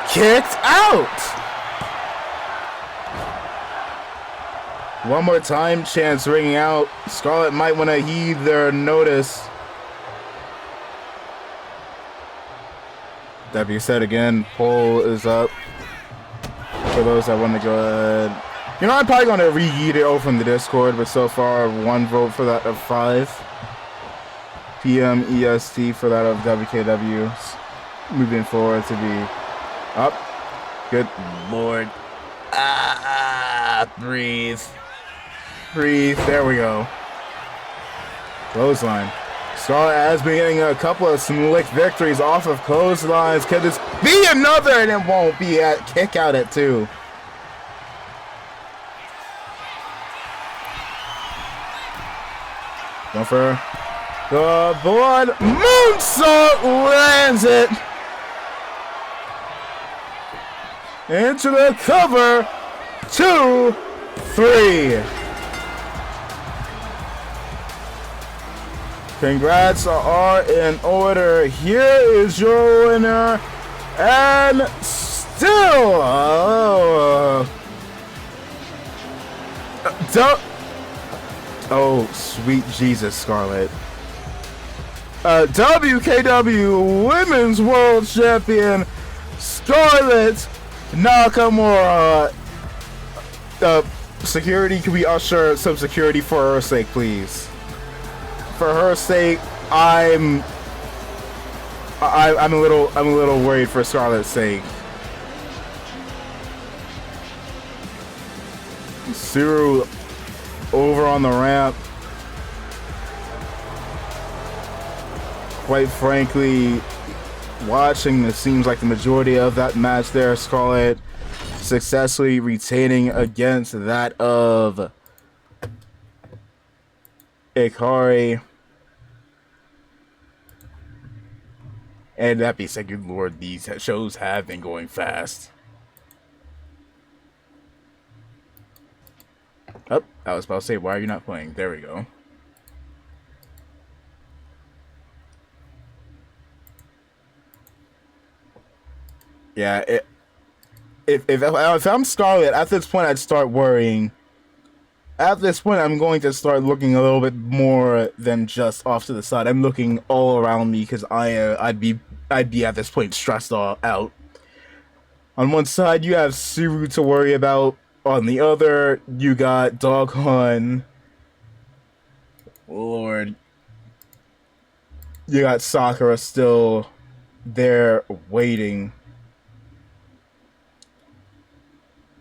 Kicked out. One more time, chance ringing out. Scarlett might want to heed their notice. That being said, again, poll is up. For those that want to go ahead. You know, I'm probably going to reheat it over from the Discord, but so far, 1 vote for that of 5 p.m. EST for that of WKW. Moving forward to be up. Good Lord. Breathe. Breathe. There we go. Clothesline. Scarlett has been getting a couple of slick victories off of clotheslines. Could this be another? And it won't be at kick out at 2. Going for the board. Moonsault lands it. Into the cover. 2 3. Congrats are in order. Here is your winner, and still, oh sweet Jesus, Scarlett. WKW Women's World Champion Scarlett Nakamura. Security, can we usher some security for her sake, please? For her sake, I'm a little worried for Scarlett's sake. Suru over on the ramp. Quite frankly, watching it seems like the majority of that match there, Scarlett successfully retaining against that of Ikari. And that being said, good lord, these shows have been going fast. Oh, I was about to say, why are you not playing? There we go. Yeah, if I'm Scarlett, at this point I'd start worrying. At this point, I'm going to start looking a little bit more than just off to the side. I'm looking all around me because I'd be at this point stressed all out. On one side, you have Suru to worry about. On the other, you got Doghun. Lord, you got Sakura still there waiting.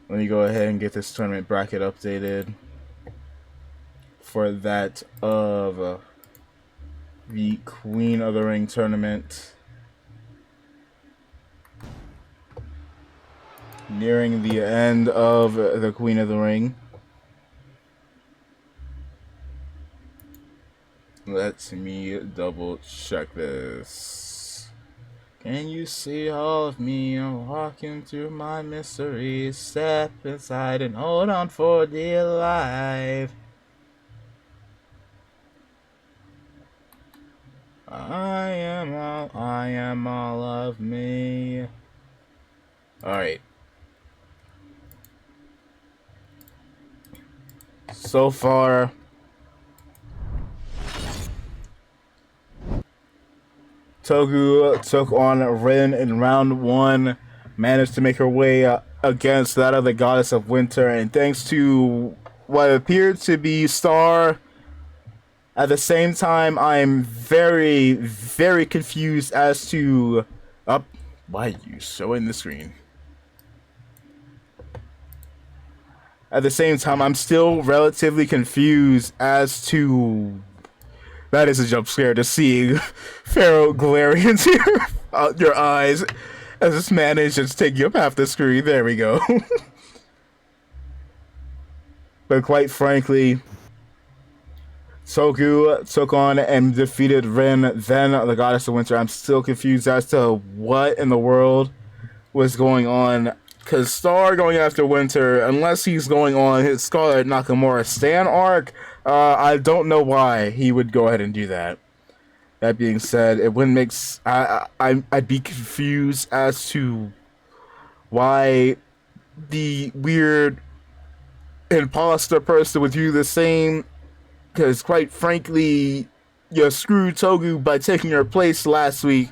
Let me go ahead and get this tournament bracket updated for that of the Queen of the Ring tournament. Nearing the end of the Queen of the Ring. Let me double check this. Can you see all of me? I'm walking through my misery. Step inside and hold on for dear life. I am all of me. Alright. So far, Togu took on Rin in round 1, managed to make her way against that of the Goddess of Winter, and thanks to what appeared to be Star, at the same time, I'm very, very confused as to... why are you showing the screen? At the same time, I'm still relatively confused as to... That is a jump scare, to seeing Pharaoh glaring into your eyes as this man is just taking up half the screen. There we go. But quite frankly, Togu took on and defeated Rin, then the Goddess of Winter. I'm still confused as to what in the world was going on. Because Star going after Winter, unless he's going on his Scarlett Nakamura Stan arc, I don't know why he would go ahead and do that. That being said, it wouldn't make... I'd be confused as to why the weird imposter person would do the same. Because quite frankly, you screwed Togu by taking her place last week.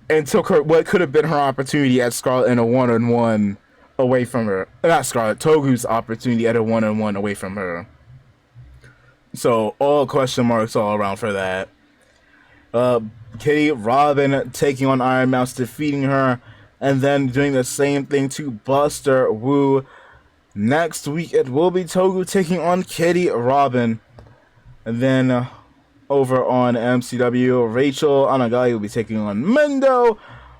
And took her what could have been her opportunity at Scarlett in a one-on-one away from her. Not Scarlett, Togu's opportunity at a one-on-one away from her. So all question marks all around for that. Kitty Robin taking on Iron Mouse, defeating her, and then doing the same thing to Buster Wu. Next week it will be Togu taking on Kitty Robin, and then. Over on MCW, Rachel Anagai will be taking on Mendo.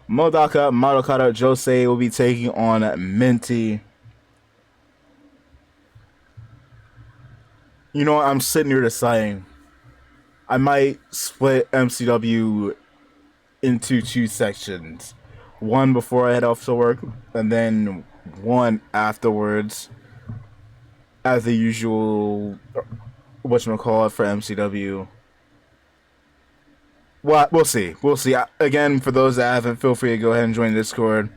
Modaka Marukata Jose will be taking on Minty. You know what? I'm sitting here deciding. I might split MCW into 2 sections. One before I head off to work, and then one afterwards. as the usual, whatchamacallit, for MCW. Well, we'll see. We'll see. Again, for those that haven't, feel free to go ahead and join Discord.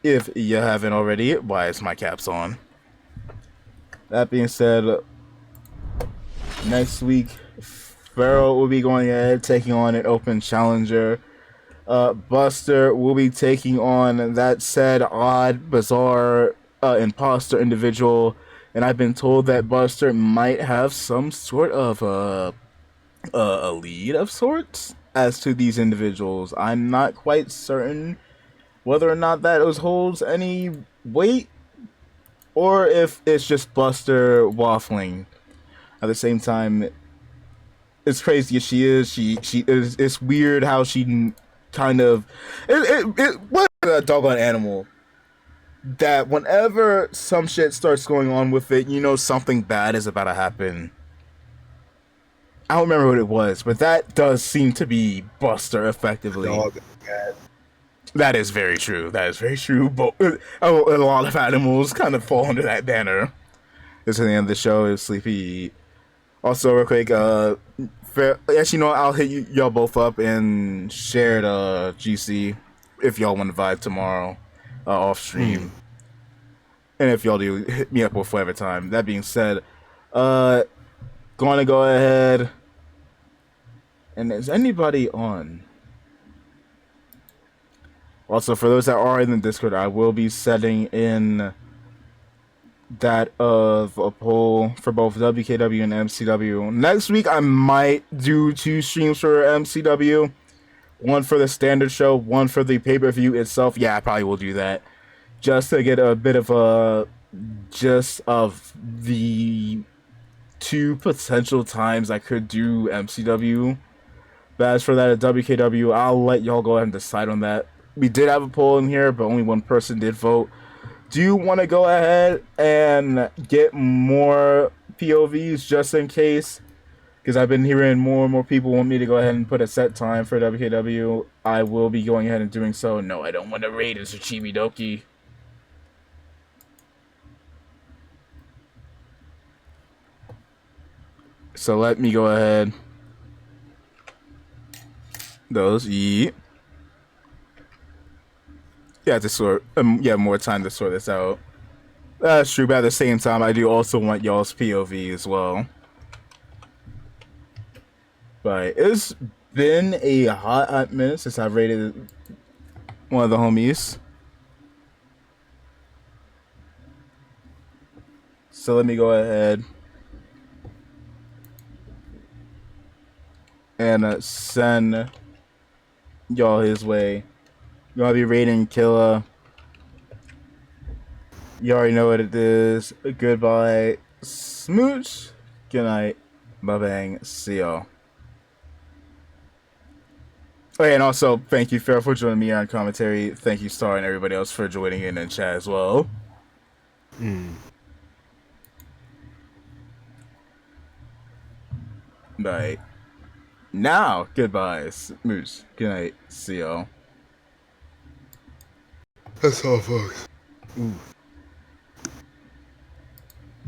If you haven't already, why is my caps on? That being said, next week, Pharaoh will be going ahead, taking on an open challenger. Buster will be taking on that said odd, bizarre, imposter individual. And I've been told that Buster might have some sort of a lead of sorts as to these individuals. I'm not quite certain whether or not that holds any weight, or if it's just Buster waffling. At the same time, as crazy as she is, she is. It's weird how she kind of what a doggone animal. That whenever some shit starts going on with it, you know something bad is about to happen. I don't remember what it was, but that does seem to be Buster effectively. Dog and cat. That is very true. That is very true. But a lot of animals kind of fall under that banner. This is the end of the show. Is Sleepy. Also, real quick, actually, you know, I'll hit y'all both up and share the GC if y'all want to vibe tomorrow off stream. And if y'all do, hit me up with whatever time. That being said, going to go ahead. And is anybody on? Also, for those that are in the Discord, I will be setting in that of a poll for both WKW and MCW. Next week, I might do 2 streams for MCW. One for the standard show, one for the pay-per-view itself. Yeah, I probably will do that. Just to get a bit of a gist of the 2 potential times I could do MCW. But as for that at WKW, I'll let y'all go ahead and decide on that. We did have a poll in here, but only one person did vote. Do you want to go ahead and get more POVs just in case? Because I've been hearing more and more people want me to go ahead and put a set time for WKW. I will be going ahead and doing so. No, I don't want to raid as a Chibi Doki. So let me go ahead. Those, yeah. Yeah, to sort, more time to sort this out. That's true, but at the same time, I do also want y'all's POV as well. But it's been a hot minute since I've rated one of the homies. So let me go ahead and send y'all his way. You want to be rating Killa. You already know what it is. Goodbye. Smooch. Good night. Bye-bang. See y'all. Oh, yeah, and also, thank you, Farrell, for joining me on commentary. Thank you, Star, and everybody else for joining in chat as well. Bye. Now, goodbye, Smooch. Good night. See y'all. That's all, folks. Ooh.